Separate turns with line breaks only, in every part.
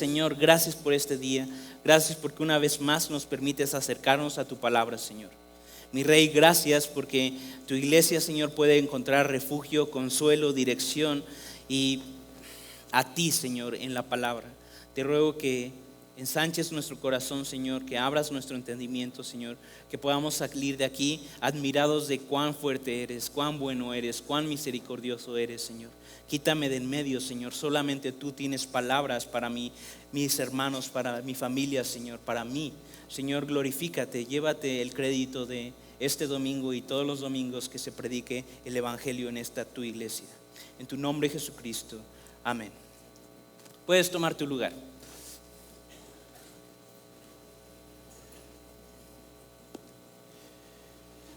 Señor, gracias por este día. Gracias porque una vez más nos permites acercarnos a tu palabra, Señor. Mi Rey, gracias porque tu iglesia, Señor, puede encontrar refugio, consuelo, dirección y a ti, Señor, en la palabra. Te ruego que ensanches nuestro corazón, Señor, que abras nuestro entendimiento, Señor, que podamos salir de aquí admirados de cuán fuerte eres, cuán bueno eres, cuán misericordioso eres, Señor. Quítame de en medio, Señor, solamente tú tienes palabras para mí, mis hermanos, para mi familia, Señor, para mí. Señor, glorifícate, llévate el crédito de este domingo y todos los domingos que se predique el Evangelio en esta tu iglesia. En tu nombre, Jesucristo. Amén. Puedes tomar tu lugar.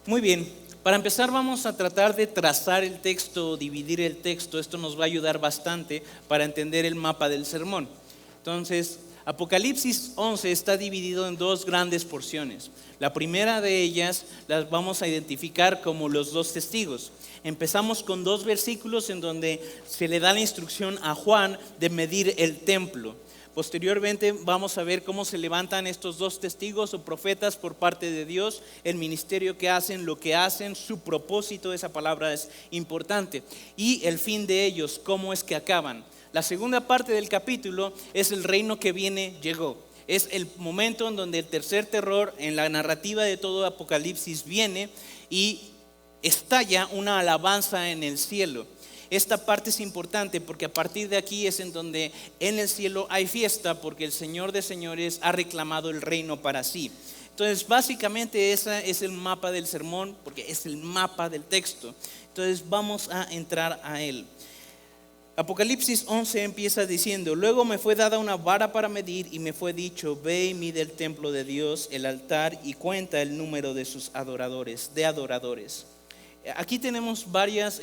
Muy bien, para empezar vamos a tratar de trazar el texto, dividir el texto. Esto nos va a ayudar bastante para entender el mapa del sermón. Entonces, Apocalipsis 11 está dividido en dos grandes porciones. La primera de ellas las vamos a identificar como los dos testigos. Empezamos con dos versículos en donde se le da la instrucción a Juan de medir el templo. Posteriormente vamos a ver cómo se levantan estos dos testigos o profetas por parte de Dios, el ministerio que hacen, lo que hacen, su propósito, esa palabra es importante, y el fin de ellos, cómo es que acaban. La segunda parte del capítulo es el reino que viene, llegó. Es el momento en donde el tercer terror en la narrativa de todo Apocalipsis viene y estalla una alabanza en el cielo. Esta parte es importante porque a partir de aquí es en donde en el cielo hay fiesta, porque el Señor de señores ha reclamado el reino para sí. Entonces básicamente ese es el mapa del sermón, porque es el mapa del texto. Entonces vamos a entrar a él. Apocalipsis 11 empieza diciendo: luego me fue dada una vara para medir y me fue dicho: ve y mide el templo de Dios, el altar, y cuenta el número de sus adoradores. Aquí tenemos varias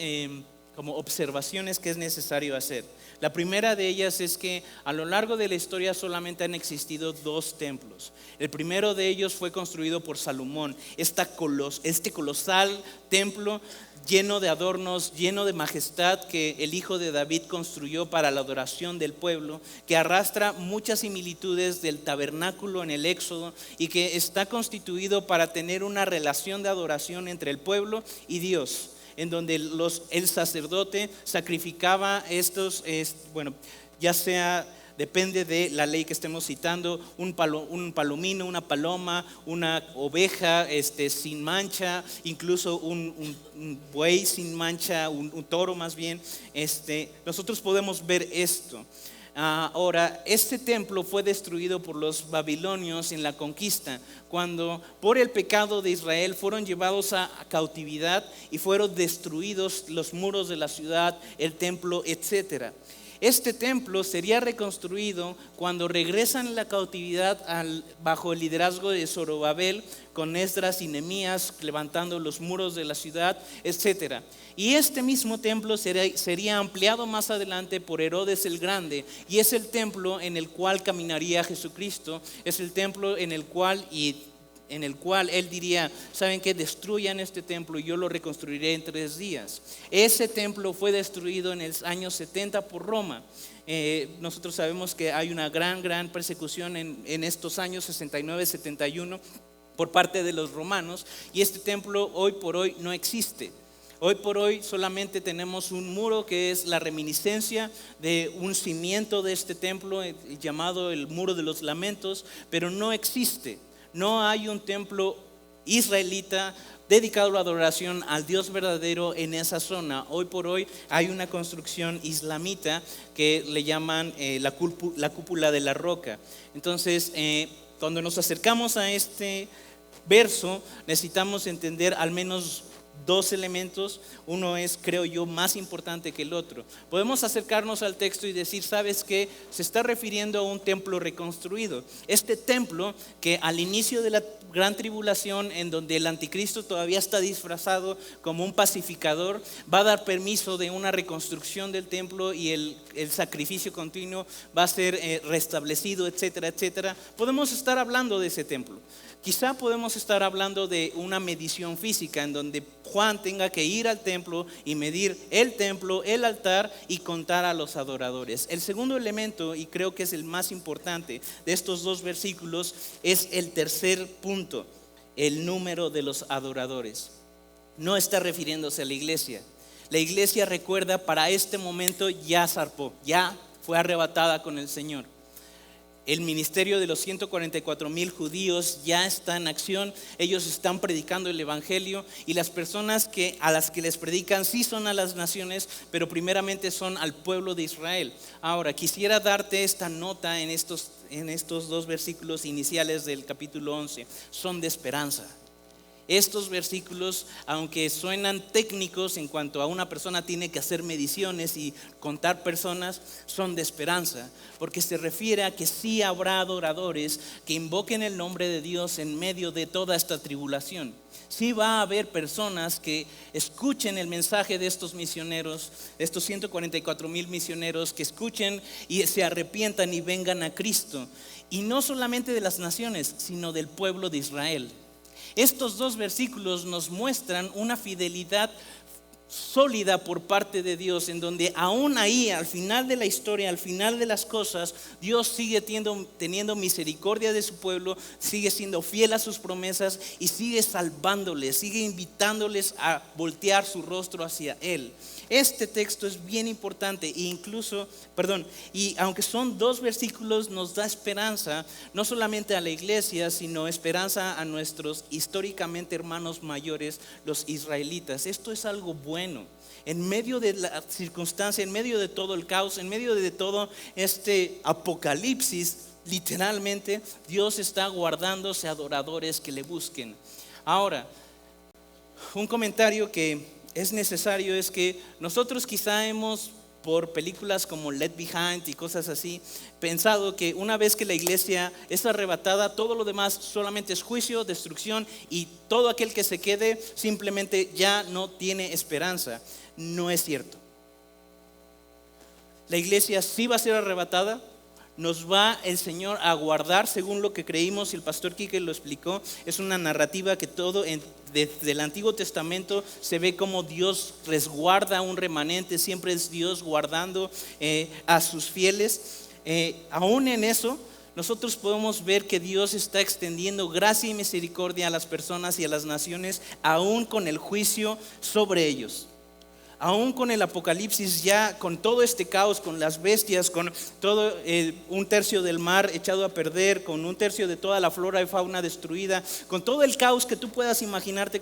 como observaciones que es necesario hacer. La primera de ellas es que a lo largo de la historia solamente han existido dos templos. El primero de ellos fue construido por Salomón, este colosal templo lleno de adornos, lleno de majestad, que el hijo de David construyó para la adoración del pueblo, que arrastra muchas similitudes del tabernáculo en el Éxodo y que está constituido para tener una relación de adoración entre el pueblo y Dios, en donde el sacerdote sacrificaba ya sea, depende de la ley que estemos citando, un palomino, una paloma, una oveja sin mancha, incluso un buey sin mancha, un toro más bien. Nosotros podemos ver esto. Ahora, este templo fue destruido por los babilonios en la conquista, cuando por el pecado de Israel fueron llevados a cautividad y fueron destruidos los muros de la ciudad, el templo, etcétera. Este templo sería reconstruido cuando regresan la cautividad bajo el liderazgo de Zorobabel, con Esdras y Nehemías levantando los muros de la ciudad, etc. Y este mismo templo sería ampliado más adelante por Herodes el Grande, y es el templo en el cual caminaría Jesucristo. Es el templo en el cual él diría: ¿saben qué? Destruyan este templo y yo lo reconstruiré en 3 días. Ese templo fue destruido en el año 70 por Roma. Nosotros sabemos que hay una gran persecución en estos años 69-71 por parte de los romanos, y este templo hoy por hoy no existe. Hoy por hoy solamente tenemos un muro que es la reminiscencia de un cimiento de este templo llamado el Muro de los Lamentos, pero no existe. No hay un templo israelita dedicado a la adoración al Dios verdadero en esa zona. Hoy por hoy hay una construcción islamita que le llaman la cúpula de la roca. Entonces, cuando nos acercamos a este verso, necesitamos entender al menos 2 elementos. Uno es, creo yo, más importante que el otro. Podemos acercarnos al texto y decir: ¿sabes qué? Se está refiriendo a un templo reconstruido. Este templo que al inicio de la gran tribulación, en donde el anticristo todavía está disfrazado como un pacificador, va a dar permiso de una reconstrucción del templo, y el sacrificio continuo va a ser restablecido, etcétera, etcétera. Podemos estar hablando de ese templo. Quizá podemos estar hablando de una medición física en donde Juan tenga que ir al templo y medir el templo, el altar y contar a los adoradores. El segundo elemento, y creo que es el más importante de estos dos versículos, es el tercer punto, el número de los adoradores. No está refiriéndose a la iglesia. La iglesia, recuerda, para este momento ya zarpó, ya fue arrebatada con el Señor. El ministerio de los 144,000 judíos ya está en acción. Ellos están predicando el evangelio, y las personas a las que les predican sí son a las naciones, pero primeramente son al pueblo de Israel. Ahora, quisiera darte esta nota en estos dos versículos iniciales del capítulo 11. Son de esperanza. Estos versículos, aunque suenan técnicos en cuanto a una persona tiene que hacer mediciones y contar personas, son de esperanza, porque se refiere a que sí habrá adoradores que invoquen el nombre de Dios en medio de toda esta tribulación. Sí va a haber personas que escuchen el mensaje de estos misioneros, estos 144,000 misioneros, que escuchen y se arrepientan y vengan a Cristo. Y no solamente de las naciones, sino del pueblo de Israel. Estos dos versículos nos muestran una fidelidad sólida por parte de Dios, en donde aún ahí, al final de la historia, al final de las cosas, Dios sigue teniendo misericordia de su pueblo, sigue siendo fiel a sus promesas y sigue salvándoles, sigue invitándoles a voltear su rostro hacia Él. Este texto es bien importante y aunque son dos versículos, nos da esperanza, no solamente a la iglesia, sino esperanza a nuestros históricamente hermanos mayores, los israelitas. Esto es algo bueno. En medio de la circunstancia, en medio de todo el caos, en medio de todo este apocalipsis, literalmente Dios está guardándose adoradores que le busquen. Ahora, un comentario que es necesario es que nosotros quizá hemos, por películas como Left Behind y cosas así, pensado que una vez que la iglesia es arrebatada, todo lo demás solamente es juicio, destrucción, y todo aquel que se quede simplemente ya no tiene esperanza. No es cierto. La iglesia sí va a ser arrebatada. Nos va el Señor a guardar según lo que creímos, y el pastor Quique lo explicó. Es una narrativa que desde el Antiguo Testamento se ve como Dios resguarda a un remanente. Siempre es Dios guardando a sus fieles. Aún en eso, nosotros podemos ver que Dios está extendiendo gracia y misericordia a las personas y a las naciones, aún con el juicio sobre ellos. Aún con el apocalipsis, ya con todo este caos, con las bestias, con todo un tercio del mar echado a perder, con un tercio de toda la flora y fauna destruida, con todo el caos que tú puedas imaginarte,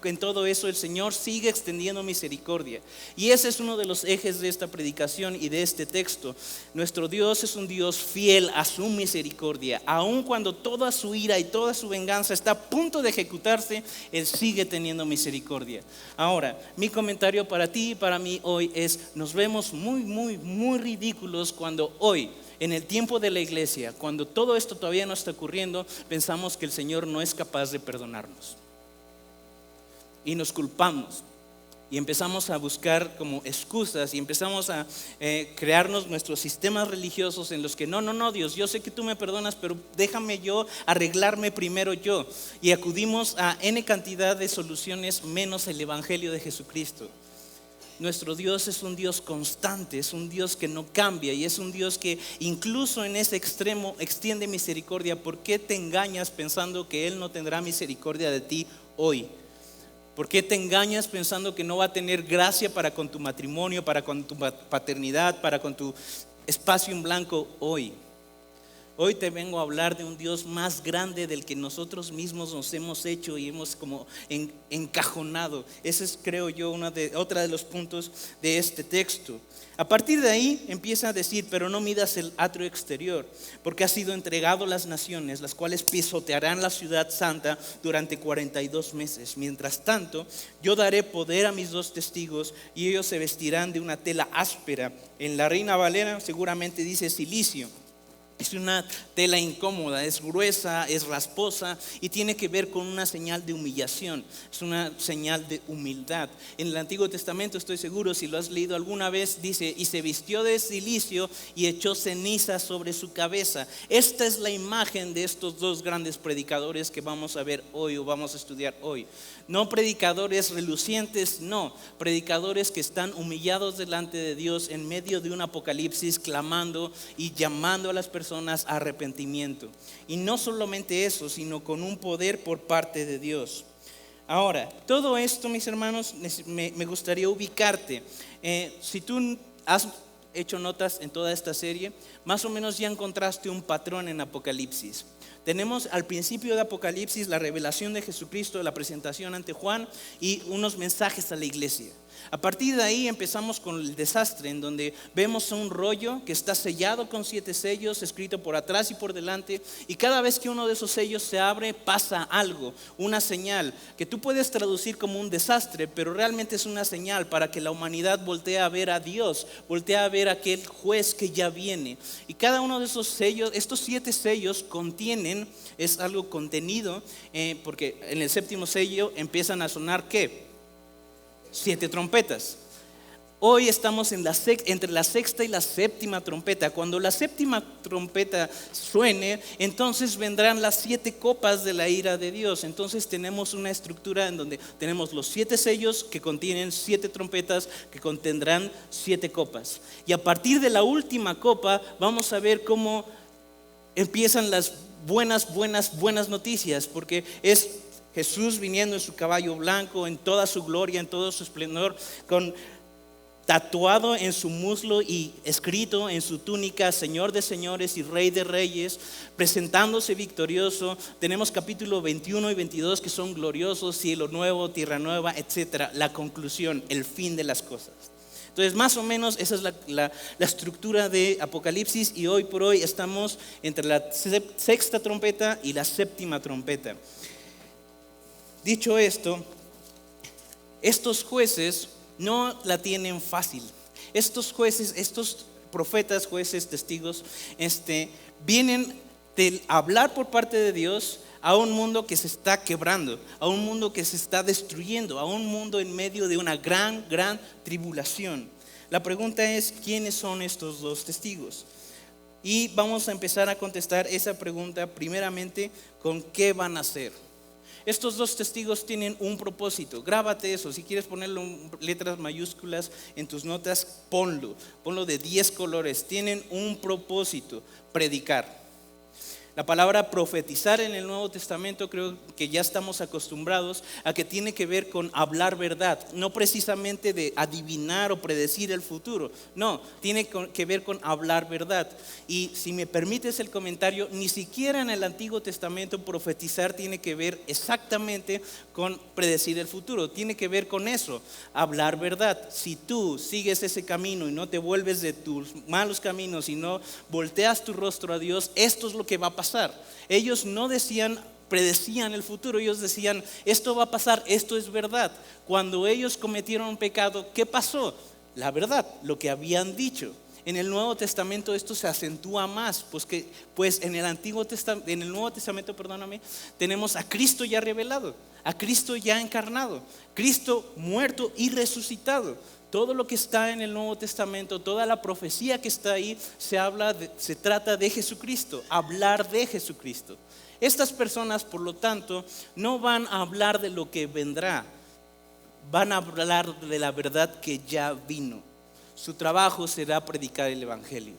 en todo eso el Señor sigue extendiendo misericordia. Y ese es uno de los ejes de esta predicación y de este texto. Nuestro Dios es un Dios fiel a su misericordia. Aún cuando toda su ira y toda su venganza está a punto de ejecutarse, Él sigue teniendo misericordia. Ahora, mi comentario para ti y para mí hoy es: nos vemos muy ridículos cuando hoy, en el tiempo de la iglesia, cuando todo esto todavía no está ocurriendo, pensamos que el Señor no es capaz de perdonarnos. Y nos culpamos y empezamos a buscar como excusas y empezamos a crearnos nuestros sistemas religiosos en los que no, Dios, yo sé que tú me perdonas, pero déjame yo arreglarme primero yo. Y acudimos a N cantidad de soluciones menos el evangelio de Jesucristo. Nuestro Dios es un Dios constante, es un Dios que no cambia, y es un Dios que incluso en ese extremo extiende misericordia. ¿Por qué te engañas pensando que Él no tendrá misericordia de ti hoy? ¿Por qué te engañas pensando que no va a tener gracia para con tu matrimonio, para con tu paternidad, para con tu espacio en blanco hoy? Hoy te vengo a hablar de un Dios más grande del que nosotros mismos nos hemos hecho y hemos como encajonado. Ese es, creo yo, otra de los puntos de este texto. A partir de ahí empieza a decir: pero no midas el atrio exterior, porque ha sido entregado a las naciones, las cuales pisotearán la ciudad santa durante 42 meses. Mientras tanto, yo daré poder a mis 2 testigos, y ellos se vestirán de una tela áspera. En la Reina Valera seguramente dice silicio. Es una tela incómoda, es gruesa, es rasposa y tiene que ver con una señal de humillación, es una señal de humildad. En el Antiguo Testamento, estoy seguro, si lo has leído alguna vez, dice: y se vistió de cilicio y echó ceniza sobre su cabeza. Esta es la imagen de estos dos grandes predicadores que vamos a ver hoy o vamos a estudiar hoy. No predicadores relucientes, no, predicadores que están humillados delante de Dios en medio de un apocalipsis, clamando y llamando a las personas a arrepentimiento. Y no solamente eso, sino con un poder por parte de Dios. Ahora, todo esto, mis hermanos, me gustaría ubicarte. Si tú has hecho notas en toda esta serie, más o menos ya encontraste un patrón en Apocalipsis. Tenemos al principio de Apocalipsis la revelación de Jesucristo, la presentación ante Juan y unos mensajes a la iglesia. A partir de ahí empezamos con el desastre, en donde vemos un rollo que está sellado con 7 sellos, escrito por atrás y por delante, y cada vez que uno de esos sellos se abre pasa algo, una señal que tú puedes traducir como un desastre, pero realmente es una señal para que la humanidad voltee a ver a Dios, voltee a ver a aquel juez que ya viene. Y cada uno de esos sellos, estos 7 sellos contienen, es algo contenido, porque en el 7º sello empiezan a sonar ¿qué? 7 trompetas. Hoy estamos entre la 6ª y la 7ª trompeta. Cuando la 7ª trompeta suene, entonces vendrán las 7 copas de la ira de Dios. Entonces tenemos una estructura en donde tenemos los 7 sellos que contienen 7 trompetas que contendrán 7 copas. Y a partir de la última copa vamos a ver cómo empiezan las buenas noticias, porque es Jesús viniendo en su caballo blanco, en toda su gloria, en todo su esplendor, con tatuado en su muslo y escrito en su túnica: Señor de señores y Rey de reyes, presentándose victorioso. Tenemos capítulo 21 y 22 que son gloriosos: cielo nuevo, tierra nueva, etcétera. La conclusión, el fin de las cosas. Entonces, más o menos esa es la estructura de Apocalipsis, y hoy por hoy estamos entre la 6ª trompeta y la 7ª trompeta. Dicho esto, estos jueces no la tienen fácil. Estos jueces, estos profetas, jueces, testigos, vienen de hablar por parte de Dios a un mundo que se está quebrando, a un mundo que se está destruyendo, a un mundo en medio de una gran tribulación. La pregunta es: ¿quiénes son estos dos testigos? Y vamos a empezar a contestar esa pregunta primeramente con ¿qué van a hacer? Estos dos testigos tienen un propósito. Grábate eso. Si quieres ponerlo en letras mayúsculas en tus notas, ponlo de 10 colores. Tienen un propósito: predicar. La palabra profetizar en el Nuevo Testamento, creo que ya estamos acostumbrados a que tiene que ver con hablar verdad, no precisamente de adivinar o predecir el futuro. No, tiene que ver con hablar verdad. Y si me permites el comentario, ni siquiera en el Antiguo Testamento profetizar tiene que ver exactamente con predecir el futuro. Tiene que ver con eso, hablar verdad. Si tú sigues ese camino y no te vuelves de tus malos caminos y no volteas tu rostro a Dios, esto es lo que va a pasar. Ellos no predecían el futuro, ellos decían: esto va a pasar, esto es verdad. Cuando ellos cometieron un pecado, ¿qué pasó? La verdad, lo que habían dicho. En el Nuevo Testamento esto se acentúa más, pues en el Nuevo Testamento, tenemos a Cristo ya revelado, a Cristo ya encarnado, Cristo muerto y resucitado. Todo lo que está en el Nuevo Testamento, toda la profecía que está ahí, se trata de Jesucristo, hablar de Jesucristo. Estas personas, por lo tanto, no van a hablar de lo que vendrá, van a hablar de la verdad que ya vino. Su trabajo será predicar el Evangelio.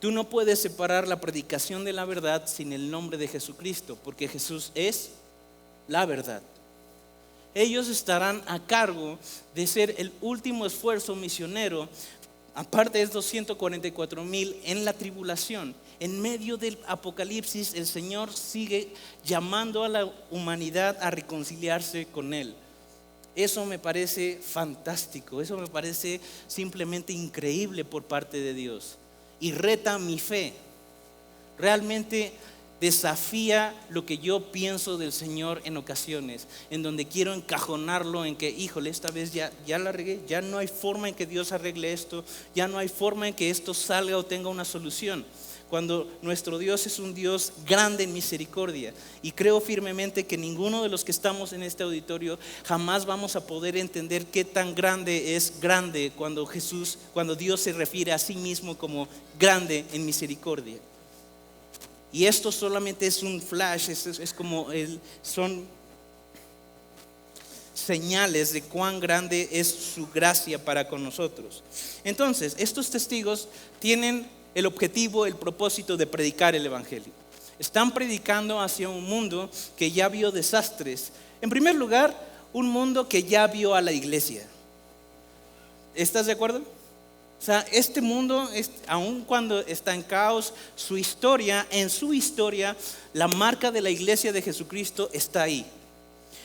Tú no puedes separar la predicación de la verdad sin el nombre de Jesucristo, porque Jesús es la verdad. Ellos estarán a cargo de ser el último esfuerzo misionero, aparte de estos 144,000 en la tribulación. En medio del apocalipsis, el Señor sigue llamando a la humanidad a reconciliarse con Él. Eso me parece fantástico, eso me parece simplemente increíble por parte de Dios. Y reta mi fe, realmente desafía lo que yo pienso del Señor en ocasiones, en donde quiero encajonarlo en que, híjole, esta vez ya la regué, ya no hay forma en que Dios arregle esto, ya no hay forma en que esto salga o tenga una solución. cuando nuestro Dios es un Dios grande en misericordia. Y creo firmemente que ninguno de los que estamos en este auditorio jamás vamos a poder entender qué tan grande es grande cuando Dios se refiere a sí mismo como grande en misericordia. Y esto solamente es un flash, es como son señales de cuán grande es su gracia para con nosotros. Entonces, estos testigos tienen el objetivo, el propósito de predicar el evangelio. Están predicando hacia un mundo que ya vio desastres. En primer lugar, un mundo que ya vio a la iglesia. ¿Estás de acuerdo? O sea, este mundo, aun cuando está en caos, en su historia, la marca de la iglesia de Jesucristo está ahí.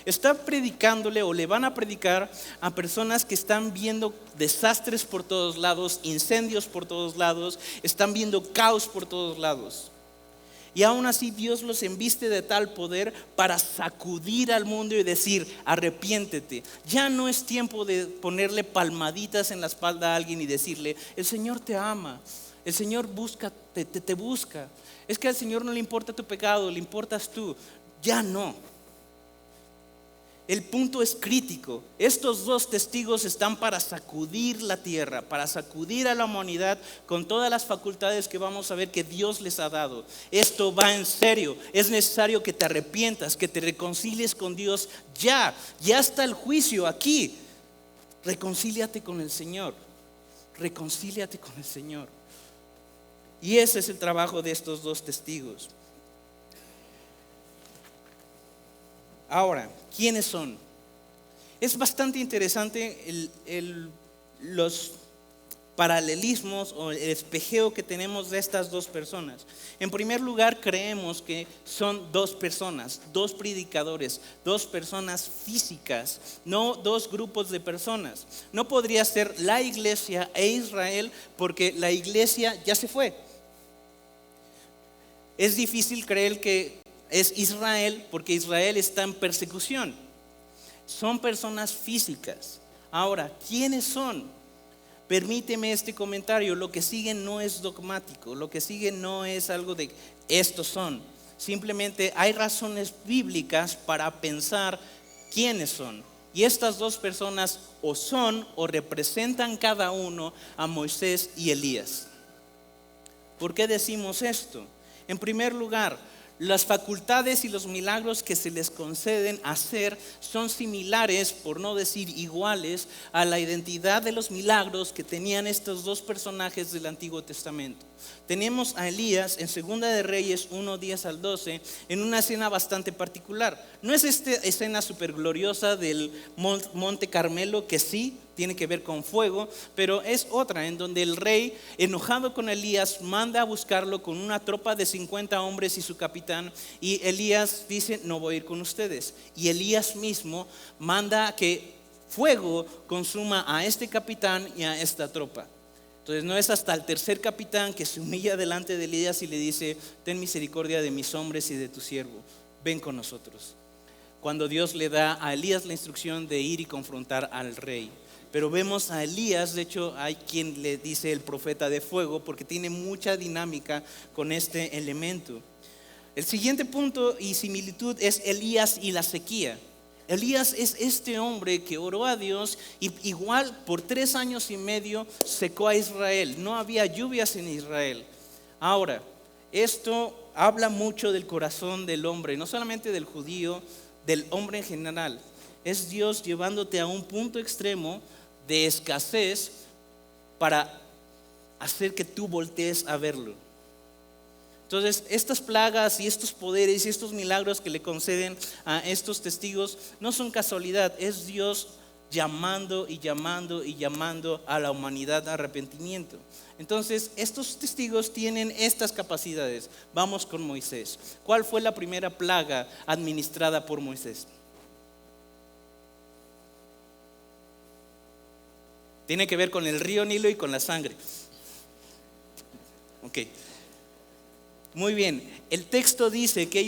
Está predicándole o le van a predicar a personas que están viendo desastres por todos lados, incendios por todos lados, están viendo caos por todos lados. Y aún así Dios los embiste de tal poder para sacudir al mundo y decir: arrepiéntete. Ya no es tiempo de ponerle palmaditas en la espalda a alguien y decirle: el Señor te ama, el Señor te busca. Es que al Señor no le importa tu pecado, le importas tú. Ya no. El punto es crítico. Estos dos testigos están para sacudir la tierra, para sacudir a la humanidad con todas las facultades que vamos a ver que Dios les ha dado. Esto va en serio. Es necesario que te arrepientas, que te reconcilies con Dios ya. Ya está el juicio aquí. Reconcíliate con el Señor. Reconcíliate con el Señor. Y ese es el trabajo de estos dos testigos. Ahora, ¿quiénes son? Es bastante interesante los paralelismos o el espejeo que tenemos de estas dos personas. En primer lugar, creemos que son dos personas, dos predicadores, dos personas físicas, no dos grupos de personas. No podría ser la iglesia e Israel, porque la iglesia ya se fue. Es difícil creer que es Israel, porque Israel está en persecución. Son personas físicas. Ahora, ¿quiénes son? Permíteme este comentario. Lo que sigue no es dogmático. Lo que sigue no es algo de estos son. Simplemente hay razones bíblicas para pensar quiénes son. Y estas dos personas o son o representan cada uno a Moisés y Elías. ¿Por qué decimos esto? En primer lugar, las facultades y los milagros que se les conceden hacer son similares, por no decir iguales, a la identidad de los milagros que tenían estos dos personajes del Antiguo Testamento. Tenemos a Elías en 2 de Reyes 1, 10 al 12 en una escena bastante particular. No es esta escena súper gloriosa del Monte Carmelo, que sí tiene que ver con fuego, pero es otra en donde el rey, enojado con Elías, manda a buscarlo con una tropa de 50 hombres y su capitán, y Elías dice: no voy a ir con ustedes. Y Elías mismo manda que fuego consuma a este capitán y a esta tropa. Entonces no es hasta el tercer capitán que se humilla delante de Elías y le dice: ten misericordia de mis hombres y de tu siervo, ven con nosotros. Cuando Dios le da a Elías la instrucción de ir y confrontar al rey. Pero vemos a Elías, de hecho hay quien le dice el profeta de fuego, porque tiene mucha dinámica con este elemento. El siguiente punto y similitud es Elías y la sequía. Elías es este hombre que oró a Dios y igual por 3 años y medio secó a Israel. No había lluvias en Israel. Ahora, esto habla mucho del corazón del hombre, no solamente del judío, del hombre en general. Es Dios llevándote a un punto extremo de escasez para hacer que tú voltees a verlo. Entonces, estas plagas y estos poderes y estos milagros que le conceden a estos testigos no son casualidad, es Dios llamando y llamando y llamando a la humanidad a arrepentimiento. Entonces, estos testigos tienen estas capacidades. Vamos con Moisés. ¿Cuál fue la primera plaga administrada por Moisés? Tiene que ver con el río Nilo y con la sangre. Ok. Muy bien. El texto dice que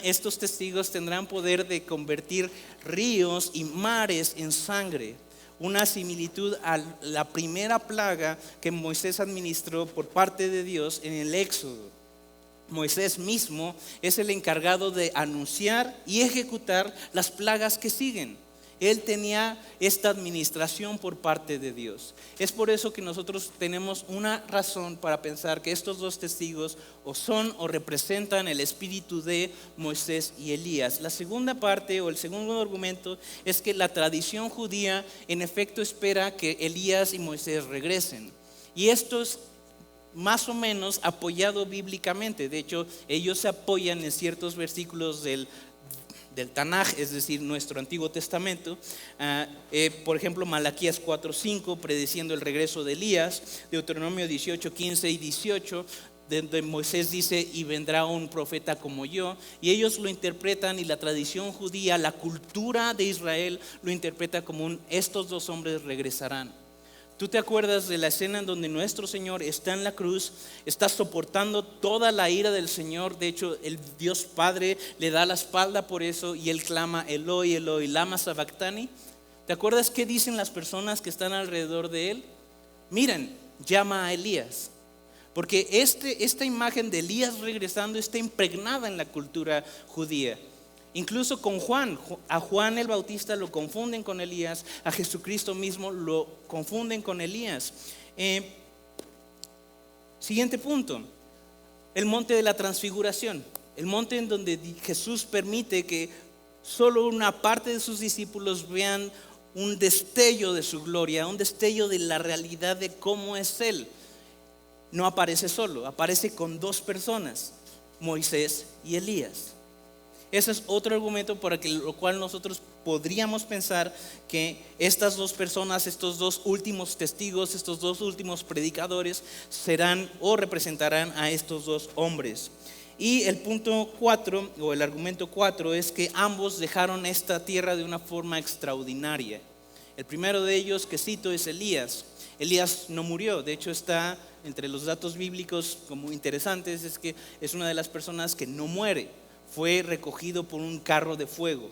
estos testigos tendrán poder de convertir ríos y mares en sangre. una similitud a la primera plaga que Moisés administró por parte de Dios en el Éxodo. Moisés mismo es el encargado de anunciar y ejecutar las plagas que siguen. Él tenía esta administración por parte de Dios. Es por eso que nosotros tenemos una razón para pensar que estos dos testigos o son o representan el espíritu de Moisés y Elías. La segunda parte o el segundo argumento es que la tradición judía en efecto espera que Elías y Moisés regresen. Y esto es más o menos apoyado bíblicamente. De hecho, ellos se apoyan en ciertos versículos del Tanaj, es decir, nuestro Antiguo Testamento. Por ejemplo, Malaquías 4:5, prediciendo el regreso de Elías. Deuteronomio 18:15 y 18, donde Moisés dice: y vendrá un profeta como yo. Y ellos lo interpretan, y la tradición judía, la cultura de Israel lo interpreta como estos dos hombres regresarán. ¿Tú te acuerdas de la escena en donde nuestro Señor está en la cruz, está soportando toda la ira del Señor? De hecho, el Dios Padre le da la espalda por eso y Él clama: Eloi, Eloi, lama sabactani. ¿Te acuerdas qué dicen las personas que están alrededor de Él? Miren, llama a Elías. Porque esta imagen de Elías regresando está impregnada en la cultura judía. Incluso con Juan, a Juan el Bautista lo confunden con Elías, a Jesucristo mismo lo confunden con Elías. Siguiente punto, el monte de la transfiguración, el monte en donde Jesús permite que solo una parte de sus discípulos vean un destello de su gloria, un destello de la realidad de cómo es Él. No aparece solo, aparece con dos personas, Moisés y Elías. Ese es otro argumento por lo cual nosotros podríamos pensar que estas dos personas, estos dos últimos testigos, estos dos últimos predicadores serán o representarán a estos dos hombres. Y el punto 4 o el argumento 4 es que ambos dejaron esta tierra de una forma extraordinaria. El primero de ellos que cito es Elías. Elías no murió, de hecho está entre los datos bíblicos como interesantes, es que es una de las personas que no muere. Fue recogido por un carro de fuego.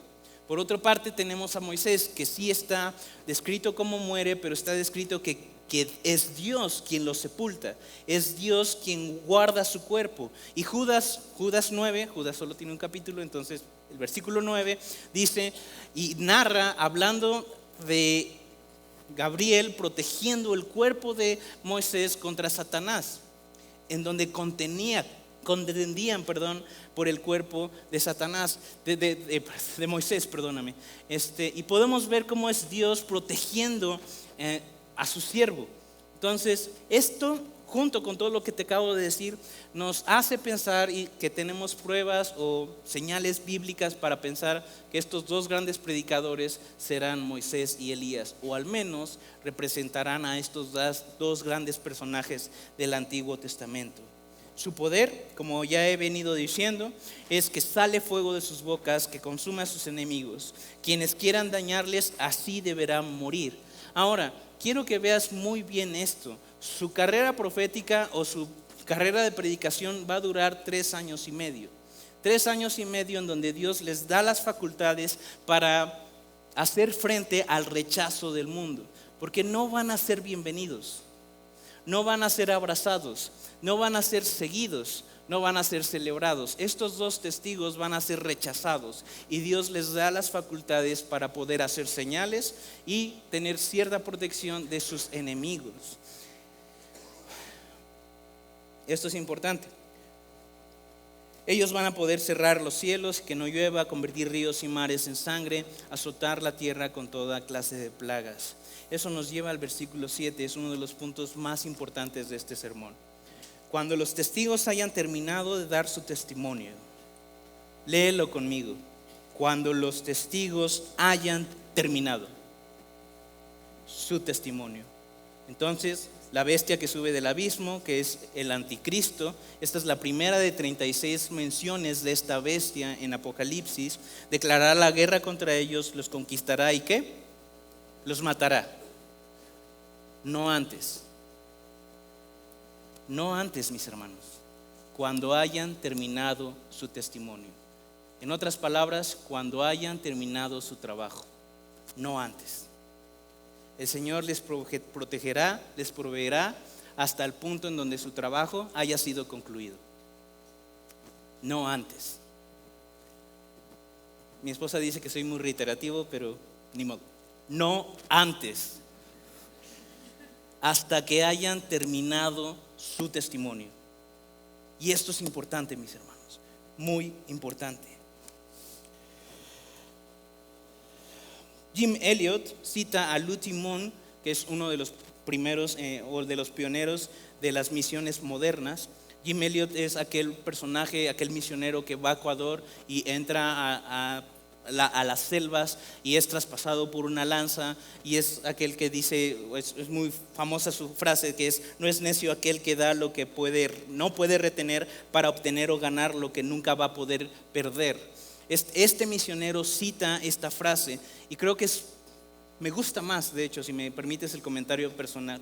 Por otra parte tenemos a Moisés, que sí está descrito como muere, pero está descrito que es Dios quien lo sepulta, es Dios quien guarda su cuerpo. Y Judas 9, Judas solo tiene un capítulo, entonces el versículo 9 dice y narra, hablando de Gabriel protegiendo el cuerpo de Moisés contra Satanás, en donde contendían por el cuerpo de Satanás, de Moisés, perdóname. Y podemos ver cómo es Dios protegiendo a su siervo. Entonces, esto, junto con todo lo que te acabo de decir, nos hace pensar y que tenemos pruebas o señales bíblicas para pensar que estos dos grandes predicadores serán Moisés y Elías, o al menos representarán a estos dos grandes personajes del Antiguo Testamento. Su poder, como ya he venido diciendo, es que sale fuego de sus bocas que consume a sus enemigos. Quienes quieran dañarles, así deberán morir. Ahora, quiero que veas muy bien esto. Su carrera profética o su carrera de predicación va a durar 3 años y medio. 3 años y medio en donde Dios les da las facultades para hacer frente al rechazo del mundo. Porque no van a ser bienvenidos, no van a ser abrazados, no van a ser seguidos, no van a ser celebrados. Estos dos testigos van a ser rechazados y Dios les da las facultades para poder hacer señales y tener cierta protección de sus enemigos. Esto es importante. Ellos van a poder cerrar los cielos, que no llueva, convertir ríos y mares en sangre, azotar la tierra con toda clase de plagas. Eso nos lleva al versículo 7, es uno de los puntos más importantes de este sermón. Cuando los testigos hayan terminado de dar su testimonio, léelo conmigo. Cuando los testigos hayan terminado su testimonio, entonces la bestia que sube del abismo, que es el anticristo, esta es la primera de 36 menciones de esta bestia en Apocalipsis, declarará la guerra contra ellos, los conquistará y ¿qué? Los matará. No antes. No antes, mis hermanos, cuando hayan terminado su testimonio. En otras palabras, cuando hayan terminado su trabajo, no antes. El Señor les protegerá, les proveerá hasta el punto en donde su trabajo haya sido concluido. No antes. Mi esposa dice que soy muy reiterativo, pero ni modo. No antes. Hasta que hayan terminado su testimonio. Y esto es importante, mis hermanos. Muy importante. Jim Elliot cita a Lou Timon, que es uno de los primeros o de los pioneros de las misiones modernas. Jim Elliot es aquel personaje, aquel misionero que va a Ecuador y entra a las selvas y es traspasado por una lanza, y es aquel que dice, es muy famosa su frase, que es: no es necio aquel que da lo que no puede retener para obtener o ganar lo que nunca va a poder perder. Este misionero cita esta frase y creo que me gusta más, de hecho, si me permites el comentario personal.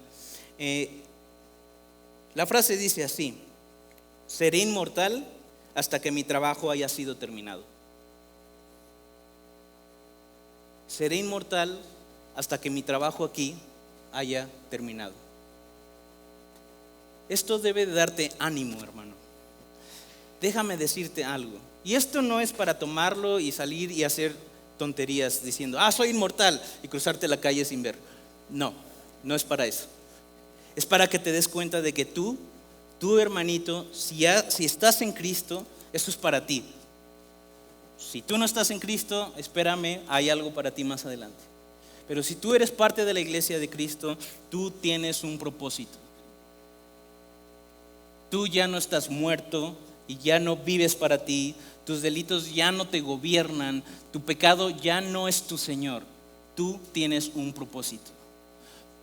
La frase dice así: seré inmortal hasta que mi trabajo haya sido terminado. Seré inmortal hasta que mi trabajo aquí haya terminado. Esto debe de darte ánimo, hermano. Déjame decirte algo. Y esto no es para tomarlo y salir y hacer tonterías diciendo: soy inmortal, y cruzarte la calle sin ver. No, no es para eso. Es para que te des cuenta de que tú hermanito, si estás en Cristo, esto es para ti. Si tú no estás en Cristo, espérame, hay algo para ti más adelante. Pero si tú eres parte de la iglesia de Cristo, tú tienes un propósito. Tú ya no estás muerto y ya no vives para ti. Tus delitos ya no te gobiernan. Tu pecado ya no es tu Señor. Tú tienes un propósito.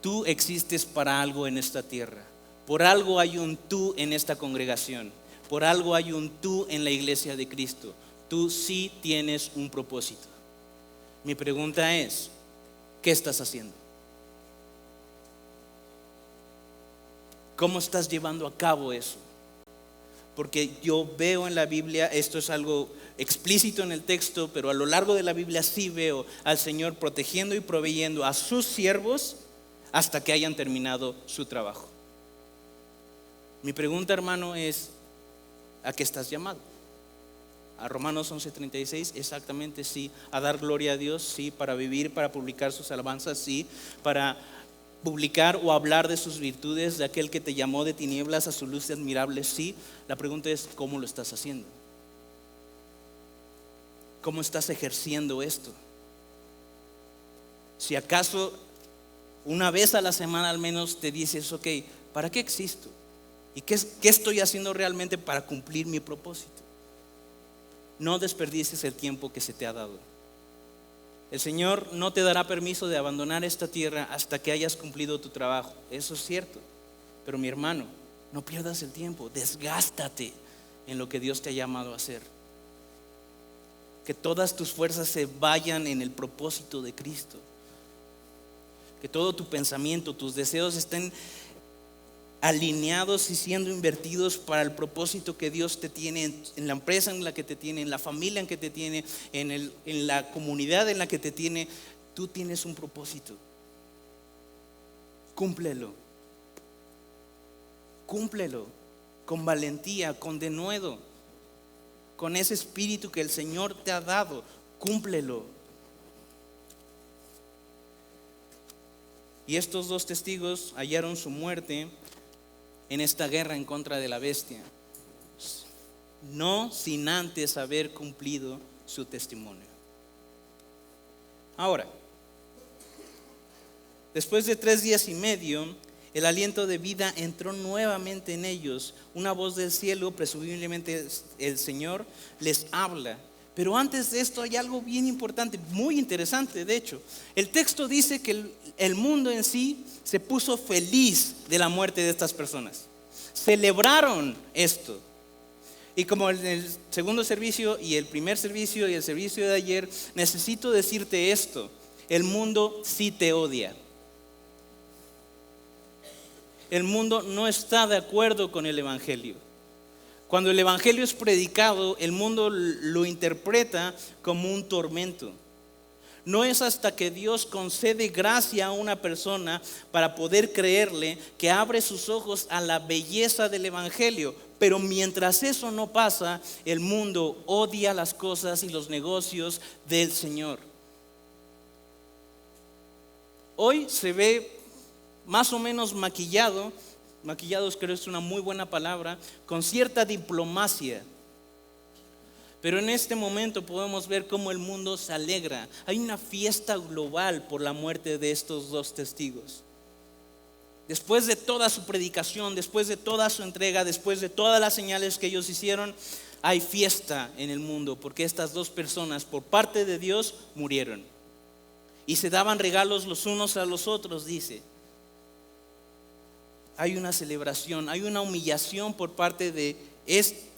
Tú existes para algo en esta tierra. Por algo hay un tú en esta congregación. Por algo hay un tú en la iglesia de Cristo. Tú sí tienes un propósito. Mi pregunta es: ¿qué estás haciendo? ¿Cómo estás llevando a cabo eso? Porque yo veo en la Biblia, esto es algo explícito en el texto, pero a lo largo de la Biblia sí veo al Señor protegiendo y proveyendo a sus siervos hasta que hayan terminado su trabajo. Mi pregunta, hermano, es: ¿a qué estás llamado? A Romanos 11:36, exactamente, sí. A dar gloria a Dios, sí. Para vivir, para publicar sus alabanzas, sí. Para publicar o hablar de sus virtudes, de aquel que te llamó de tinieblas a su luz admirable, sí. La pregunta es: ¿cómo lo estás haciendo? ¿Cómo estás ejerciendo esto? Si acaso una vez a la semana al menos te dices: ok, ¿para qué existo? ¿Y qué estoy haciendo realmente para cumplir mi propósito? No desperdicies el tiempo que se te ha dado. El Señor no te dará permiso de abandonar esta tierra hasta que hayas cumplido tu trabajo. Eso es cierto. Pero mi hermano, no pierdas el tiempo. Desgástate en lo que Dios te ha llamado a hacer. Que todas tus fuerzas se vayan en el propósito de Cristo. Que todo tu pensamiento, tus deseos estén alineados y siendo invertidos para el propósito que Dios te tiene en la empresa en la que te tiene, en la familia en que te tiene, en la comunidad en la que te tiene. Tú tienes un propósito. Cúmplelo con valentía, con denuedo, con ese espíritu que el Señor te ha dado. Cúmplelo. Y estos dos testigos hallaron su muerte en esta guerra en contra de la bestia, no sin antes haber cumplido su testimonio. Ahora, después de 3 días y medio, el aliento de vida entró nuevamente en ellos. Una voz del cielo, presumiblemente el Señor, les habla. Pero antes de esto hay algo bien importante, muy interesante de hecho. El texto dice que el mundo en sí se puso feliz de la muerte de estas personas. Celebraron esto. Y como en el segundo servicio y el primer servicio y el servicio de ayer, necesito decirte esto: el mundo sí te odia. El mundo no está de acuerdo con el evangelio. Cuando el evangelio es predicado, el mundo lo interpreta como un tormento. No es hasta que Dios concede gracia a una persona para poder creerle que abre sus ojos a la belleza del Evangelio. Pero mientras eso no pasa, el mundo odia las cosas y los negocios del Señor. Hoy se ve más o menos maquillados creo es una muy buena palabra, con cierta diplomacia. Pero en este momento podemos ver cómo el mundo se alegra. Hay una fiesta global por la muerte de estos dos testigos. Después de toda su predicación, después de toda su entrega, después de todas las señales que ellos hicieron, hay fiesta en el mundo porque estas dos personas por parte de Dios murieron. Y se daban regalos los unos a los otros, dice. Hay una celebración, hay una humillación por parte de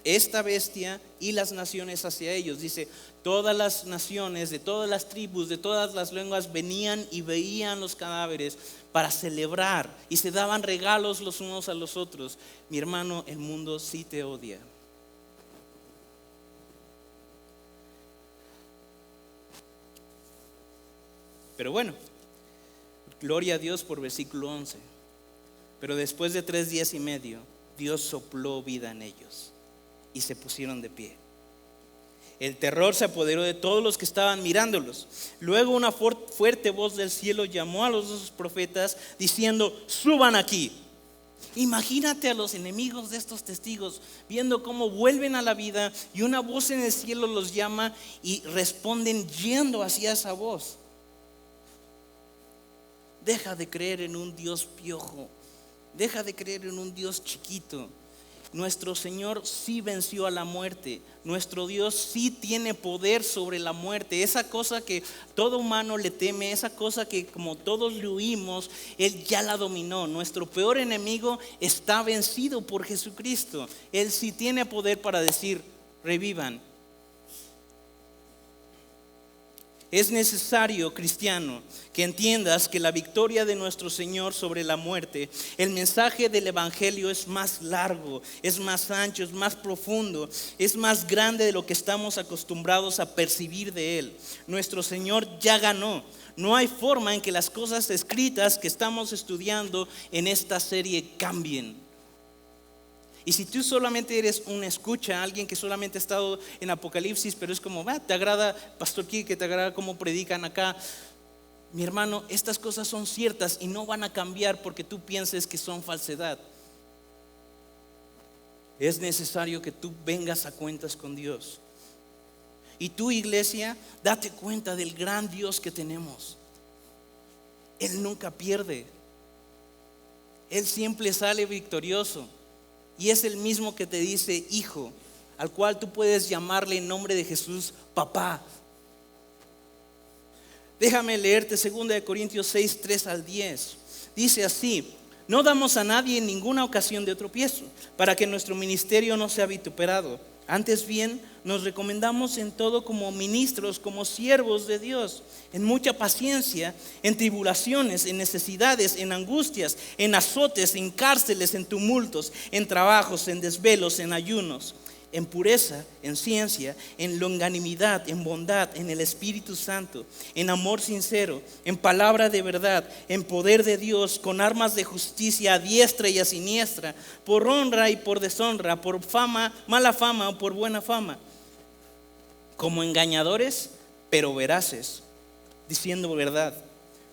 esta bestia y las naciones hacia ellos. Dice, todas las naciones, de todas las tribus, de todas las lenguas venían y veían los cadáveres para celebrar y se daban regalos los unos a los otros. Mi hermano, el mundo sí te odia. Pero bueno, gloria a Dios por versículo 11. Pero después de 3 días y medio, Dios sopló vida en ellos y se pusieron de pie. El terror se apoderó de todos los que estaban mirándolos. Luego una fuerte voz del cielo llamó a los dos profetas diciendo, suban aquí. Imagínate a los enemigos de estos testigos viendo cómo vuelven a la vida y una voz en el cielo los llama y responden yendo hacia esa voz. Deja de creer en un Dios piojo. Deja de creer en un Dios chiquito. Nuestro Señor sí venció a la muerte. Nuestro Dios sí tiene poder sobre la muerte. Esa cosa que todo humano le teme, esa cosa que como todos le huimos, Él ya la dominó. Nuestro peor enemigo está vencido por Jesucristo. Él sí tiene poder para decir, revivan. Es necesario, cristiano, que entiendas que la victoria de nuestro Señor sobre la muerte, el mensaje del Evangelio es más largo, es más ancho, es más profundo, es más grande de lo que estamos acostumbrados a percibir de Él. Nuestro Señor ya ganó. No hay forma en que las cosas escritas que estamos estudiando en esta serie cambien. Y si tú solamente eres un escucha, alguien que solamente ha estado en Apocalipsis, pero es como, te agrada Pastor Quique, te agrada cómo predican acá. Mi hermano, estas cosas son ciertas y no van a cambiar porque tú pienses que son falsedad. Es necesario que tú vengas a cuentas con Dios. Y tú, iglesia, date cuenta del gran Dios que tenemos. Él nunca pierde. Él siempre sale victorioso. Y es el mismo que te dice hijo, al cual tú puedes llamarle en nombre de Jesús papá. Déjame leerte 2 Corintios 6, 3 al 10. Dice así, no damos a nadie en ninguna ocasión de tropiezo, para que nuestro ministerio no sea vituperado. Antes bien, nos recomendamos en todo como ministros, como siervos de Dios, en mucha paciencia, en tribulaciones, en necesidades, en angustias, en azotes, en cárceles, en tumultos, en trabajos, en desvelos, en ayunos, en pureza, en ciencia, en longanimidad, en bondad, en el Espíritu Santo, en amor sincero, en palabra de verdad, en poder de Dios, con armas de justicia a diestra y a siniestra, por honra y por deshonra, por fama, mala fama o por buena fama, como engañadores, pero veraces, diciendo verdad,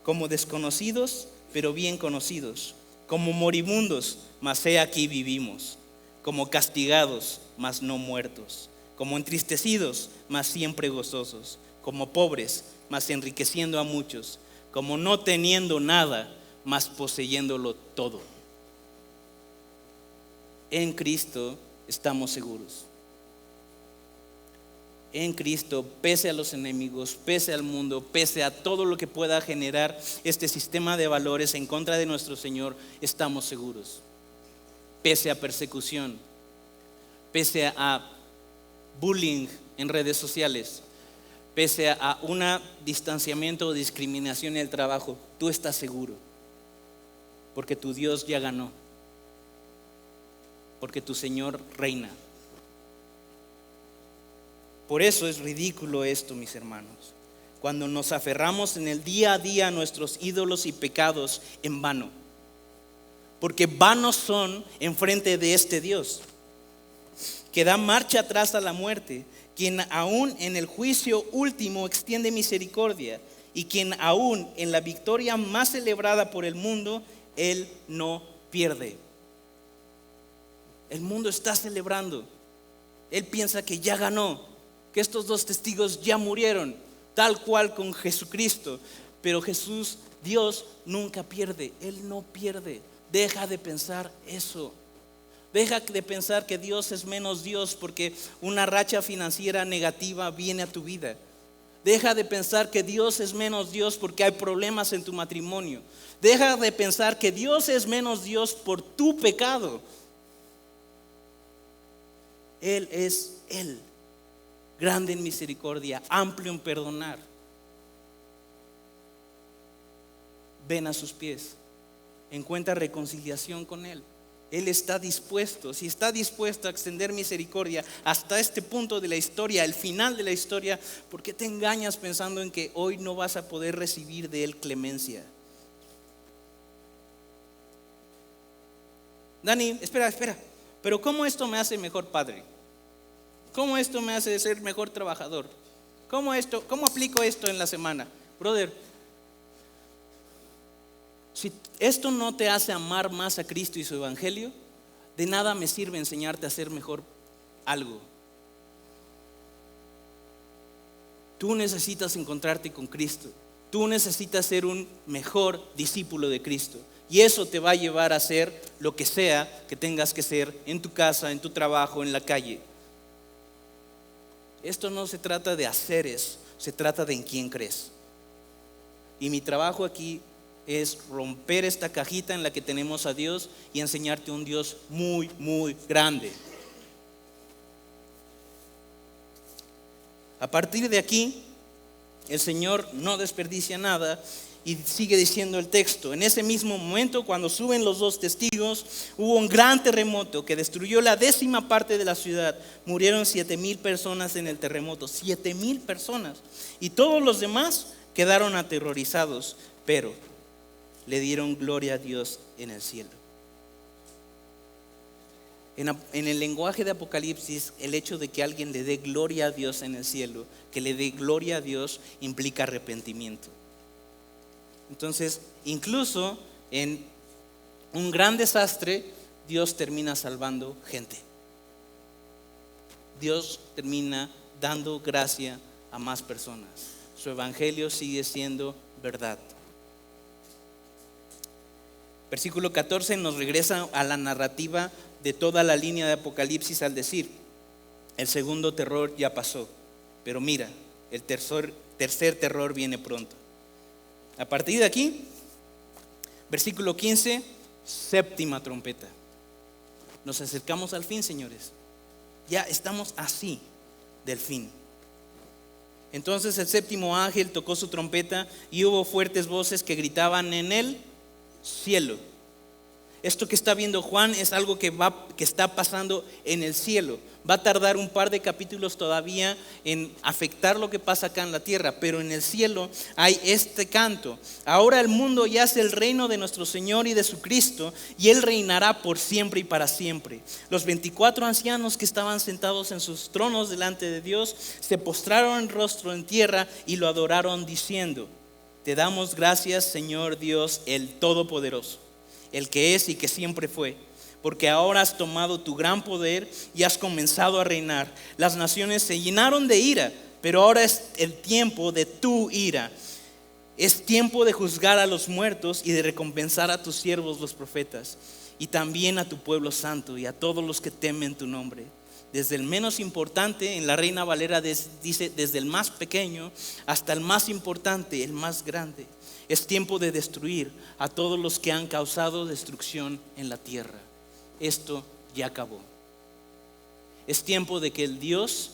como desconocidos, pero bien conocidos, como moribundos, mas he aquí vivimos, como castigados, mas no muertos, como entristecidos, mas siempre gozosos, como pobres, mas enriqueciendo a muchos, como no teniendo nada, mas poseyéndolo todo. En Cristo estamos seguros. En Cristo, pese a los enemigos, pese al mundo, pese a todo lo que pueda generar este sistema de valores en contra de nuestro Señor, estamos seguros. Pese a persecución, pese a bullying en redes sociales, pese a un distanciamiento o discriminación en el trabajo, tú estás seguro, porque tu Dios ya ganó, porque tu Señor reina. Por eso es ridículo esto, mis hermanos. cuando nos aferramos en el día a día a nuestros ídolos y pecados en vano. Porque vanos son enfrente de este Dios, que da marcha atrás a la muerte, quien aún en el juicio último extiende misericordia, y quien aún en la victoria más celebrada por el mundo, Él no pierde. El mundo está celebrando. Él piensa que ya ganó, que estos dos testigos ya murieron, tal cual con Jesucristo. Pero Jesús, Dios, nunca pierde. Él no pierde. Deja de pensar eso. Deja de pensar que Dios es menos Dios porque una racha financiera negativa viene a tu vida. Deja de pensar que Dios es menos Dios porque hay problemas en tu matrimonio. Deja de pensar que Dios es menos Dios por tu pecado. Él es Él, grande en misericordia, amplio en perdonar. Ven a sus pies, encuentra reconciliación con Él. Él está dispuesto, si está dispuesto a extender misericordia hasta este punto de la historia, el final de la historia, ¿por qué te engañas pensando en que hoy no vas a poder recibir de Él clemencia? Dani, espera, pero ¿cómo esto me hace mejor padre? ¿Cómo esto me hace ser mejor trabajador? ¿Cómo aplico esto en la semana? Brother, si esto no te hace amar más a Cristo y su evangelio, de nada me sirve enseñarte a hacer mejor algo. Tú necesitas encontrarte con Cristo. Tú necesitas ser un mejor discípulo de Cristo. Y eso te va a llevar a hacer lo que sea que tengas que hacer en tu casa, en tu trabajo, en la calle. Esto no se trata de haceres, se trata de en quién crees. Y mi trabajo aquí es romper esta cajita en la que tenemos a Dios y enseñarte un Dios muy, muy grande. A partir de aquí, el Señor no desperdicia nada y sigue diciendo el texto: en ese mismo momento, cuando suben los dos testigos, hubo un gran terremoto que destruyó la 10ª parte de la ciudad. Murieron 7,000 personas en el terremoto, 7,000 personas. Y todos los demás quedaron aterrorizados, pero le dieron gloria a Dios en el cielo. En el lenguaje de Apocalipsis, el hecho de que alguien le dé gloria a Dios en el cielo, que le dé gloria a Dios, implica arrepentimiento. Entonces, incluso en un gran desastre, Dios termina salvando gente. Dios termina dando gracia a más personas. Su evangelio sigue siendo verdad. Versículo 14 nos regresa a la narrativa de toda la línea de Apocalipsis al decir: el segundo terror ya pasó, pero mira, el tercer terror viene pronto. A partir de aquí, versículo 15, 7ª trompeta. Nos acercamos al fin, señores. Ya estamos así del fin. Entonces el 7º ángel tocó su trompeta y hubo fuertes voces que gritaban en el cielo. Esto que está viendo Juan es algo que está pasando en el cielo. Va a tardar un par de capítulos todavía en afectar lo que pasa acá en la tierra, pero en el cielo hay este canto: ahora el mundo yace el reino de nuestro Señor y de su Cristo, y Él reinará por siempre y para siempre. Los 24 ancianos que estaban sentados en sus tronos delante de Dios se postraron en rostro en tierra y lo adoraron diciendo: te damos gracias, Señor Dios, el Todopoderoso, el que es y que siempre fue, porque ahora has tomado tu gran poder y has comenzado a reinar. Las naciones se llenaron de ira, pero ahora es el tiempo de tu ira. Es tiempo de juzgar a los muertos y de recompensar a tus siervos los profetas, y también a tu pueblo santo y a todos los que temen tu nombre. Desde el menos importante, en la Reina Valera dice desde el más pequeño hasta el más importante, el más grande. Es tiempo de destruir a todos los que han causado destrucción en la tierra. Esto ya acabó. Es tiempo de que el Dios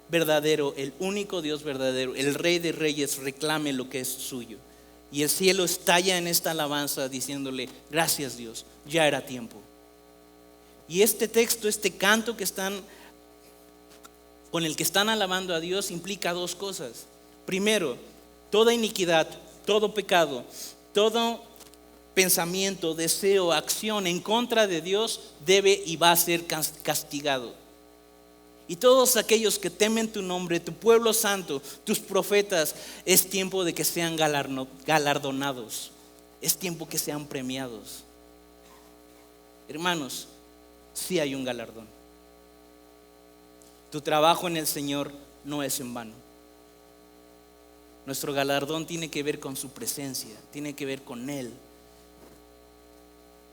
verdadero, el único Dios verdadero, el Rey de Reyes, reclame lo que es suyo. Y el cielo estalla en esta alabanza diciéndole: gracias, Dios, ya era tiempo. Y este texto, este canto con el que están alabando a Dios, implica dos cosas. Primero, Toda iniquidad, todo pecado, todo pensamiento, deseo, acción en contra de Dios debe y va a ser castigado. Y todos aquellos que temen tu nombre, tu pueblo santo, tus profetas, es tiempo de que sean galardonados. Es tiempo que sean premiados. Hermanos, sí hay un galardón. Tu trabajo en el Señor no es en vano. Nuestro galardón tiene que ver con su presencia, tiene que ver con Él.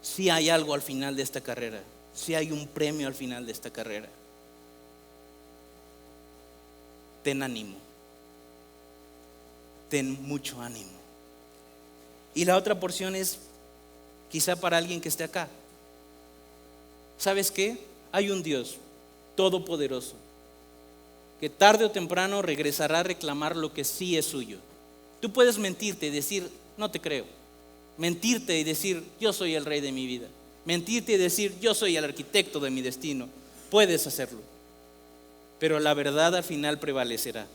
Sí hay algo al final de esta carrera, sí hay un premio al final de esta carrera. Ten ánimo, ten mucho ánimo. Y la otra porción es quizá para alguien que esté acá. ¿Sabes qué? Hay un Dios todopoderoso que tarde o temprano regresará a reclamar lo que sí es suyo. Tú puedes mentirte y decir, no te creo. Mentirte y decir, yo soy el rey de mi vida. Mentirte y decir, yo soy el arquitecto de mi destino. Puedes hacerlo. Pero la verdad al final prevalecerá.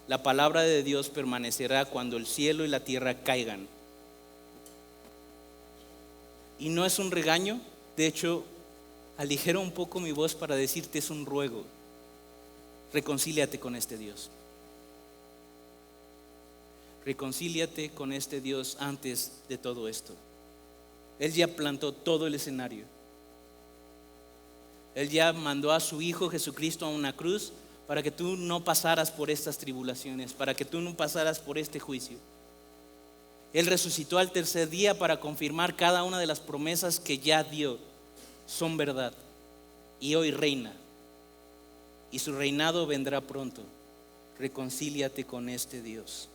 La palabra de Dios permanecerá cuando el cielo y la tierra caigan. Y no es un regaño, de hecho, aligero un poco mi voz para decirte es un ruego. Reconcíliate con este Dios. Reconcíliate con este Dios antes de todo esto. Él ya plantó todo el escenario. Él ya mandó a su Hijo Jesucristo a una cruz para que tú no pasaras por estas tribulaciones, para que tú no pasaras por este juicio. Él resucitó al tercer día para confirmar cada una de las promesas que ya dio. Son verdad. Y hoy reina. Y su reinado vendrá pronto. Reconcíliate con este Dios.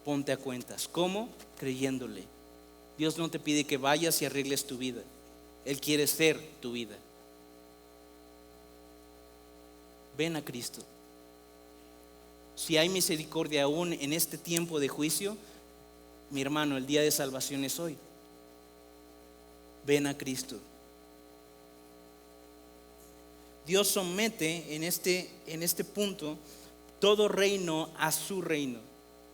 Ponte a cuentas. ¿Cómo? Creyéndole. Dios no te pide que vayas y arregles tu vida. Él quiere ser tu vida. Ven a Cristo. Si hay misericordia aún en este tiempo de juicio, mi hermano, el día de salvación es hoy. Ven a Cristo. Dios somete en este punto todo reino a su reino.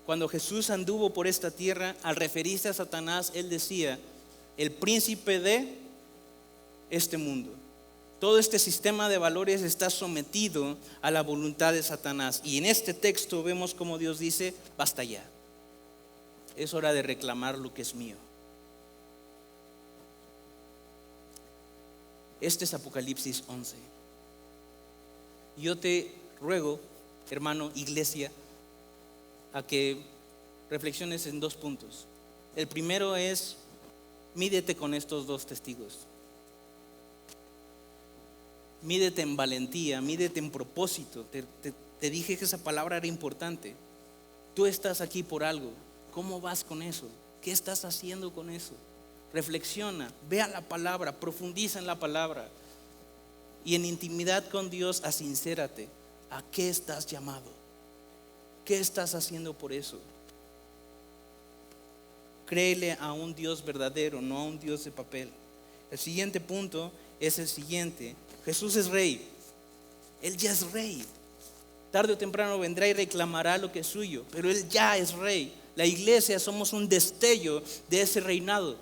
Cuando Jesús anduvo por esta tierra, al referirse a Satanás, Él decía, el príncipe de este mundo. Todo este sistema de valores está sometido a la voluntad de Satanás. Y en este texto vemos como Dios dice, basta ya. Es hora de reclamar lo que es mío. Este es Apocalipsis 11. Yo te ruego, hermano, iglesia, a que reflexiones en 2 puntos. El primero es, mídete con estos 2 testigos. Mídete en valentía, mídete en propósito. Te dije que esa palabra era importante. Tú estás aquí por algo. ¿Cómo vas con eso? ¿Qué estás haciendo con eso? Reflexiona, vea la palabra, profundiza en la palabra. Y en intimidad con Dios, asincérate. ¿A qué estás llamado? ¿Qué estás haciendo por eso? Créele a un Dios verdadero, no a un Dios de papel. El siguiente punto es el siguiente. Jesús es rey. Él ya es rey. Tarde o temprano vendrá y reclamará lo que es suyo, pero Él ya es rey. La iglesia somos un destello de ese reinado.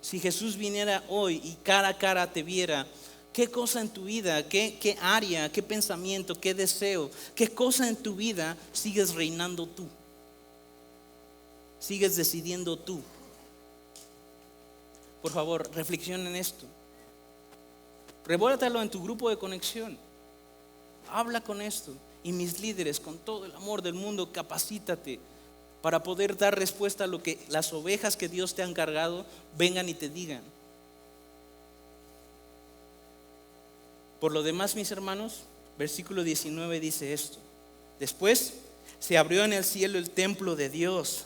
Si Jesús viniera hoy y cara a cara te viera, ¿qué cosa en tu vida, qué área, qué pensamiento, qué deseo, qué cosa en tu vida sigues reinando tú? Sigues decidiendo tú. Por favor, reflexiona en esto. Rebórtalo en tu grupo de conexión. Habla con esto. Y mis líderes, con todo el amor del mundo, capacítate para poder dar respuesta a lo que las ovejas que Dios te ha encargado vengan y te digan. Por lo demás, mis hermanos, versículo 19 dice esto. Después se abrió en el cielo el templo de Dios.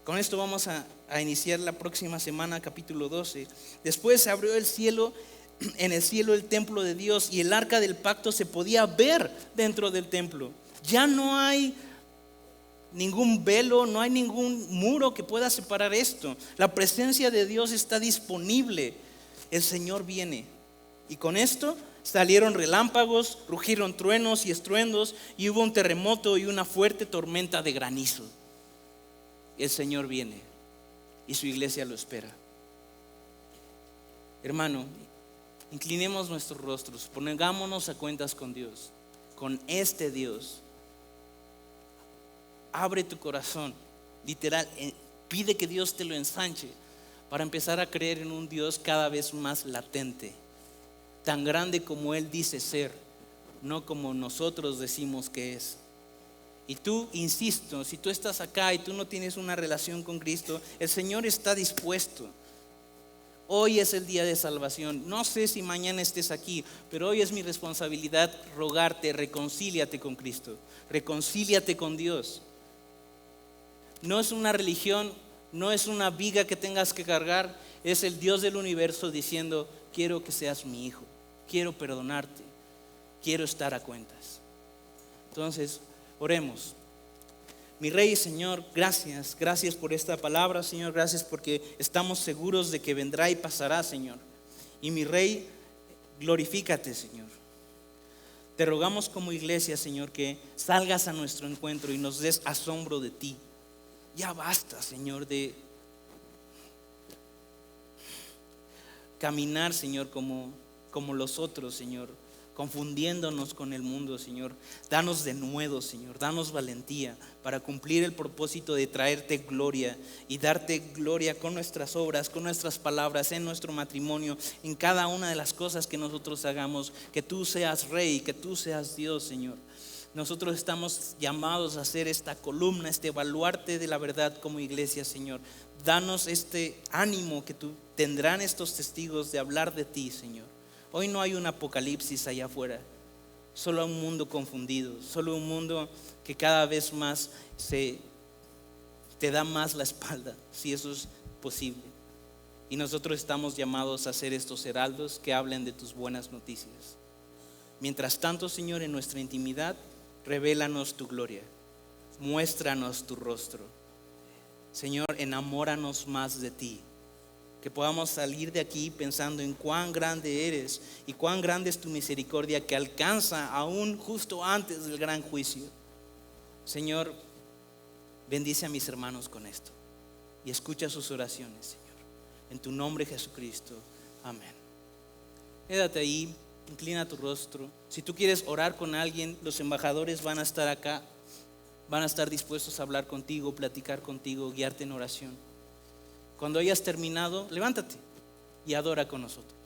Con esto vamos a iniciar la próxima semana, capítulo 12. Después se abrió en el cielo el templo de Dios, y el arca del pacto se podía ver dentro del templo. Ya no hay ningún velo, no hay ningún muro que pueda separar esto. La presencia de Dios está disponible. El Señor viene. Y con esto Salieron relámpagos, rugieron truenos y estruendos, y hubo un terremoto y una fuerte tormenta de granizo. El Señor viene y su iglesia lo espera. Hermano, inclinemos nuestros rostros, pongámonos a cuentas con Dios, con este Dios. Abre tu corazón, literal, pide que Dios te lo ensanche para empezar a creer en un Dios cada vez más latente, tan grande como Él dice ser, no como nosotros decimos que es. Y tú, insisto, si tú estás acá y tú no tienes una relación con Cristo, el Señor está dispuesto. Hoy es el día de salvación. No sé si mañana estés aquí, pero hoy es mi responsabilidad rogarte, reconcíliate con Cristo, reconcíliate con Dios. No es una religión, no es una viga que tengas que cargar, es el Dios del universo diciendo: quiero que seas mi hijo, quiero perdonarte, quiero estar a cuentas. Entonces, oremos. Mi Rey, Señor, gracias por esta palabra, Señor, gracias porque estamos seguros de que vendrá y pasará, Señor. Y mi Rey, glorifícate, Señor. Te rogamos como iglesia, Señor, que salgas a nuestro encuentro y nos des asombro de ti. Ya basta, Señor, de caminar, Señor, como los otros, Señor, confundiéndonos con el mundo, Señor. Danos de nuevo, Señor, danos valentía para cumplir el propósito de traerte gloria y darte gloria con nuestras obras, con nuestras palabras, en nuestro matrimonio, en cada una de las cosas que nosotros hagamos. Que tú seas Rey, que tú seas Dios, Señor. Nosotros estamos llamados a hacer esta columna, este baluarte de la verdad como iglesia, Señor. Danos este ánimo que tú tendrán estos testigos de hablar de ti, Señor. Hoy no hay un apocalipsis allá afuera, solo un mundo confundido, solo un mundo que cada vez más te da más la espalda, si eso es posible. Y nosotros estamos llamados a ser estos heraldos que hablen de tus buenas noticias. Mientras tanto, Señor, en nuestra intimidad, revélanos tu gloria, muéstranos tu rostro. Señor, enamóranos más de ti. Que podamos salir de aquí pensando en cuán grande eres y cuán grande es tu misericordia, que alcanza aún justo antes del gran juicio. Señor, bendice a mis hermanos con esto y escucha sus oraciones, Señor. En tu nombre, Jesucristo. Amén. Quédate ahí, inclina tu rostro. Si tú quieres orar con alguien, los embajadores van a estar acá, van a estar dispuestos a hablar contigo, platicar contigo, guiarte en oración. Cuando hayas terminado, levántate y adora con nosotros.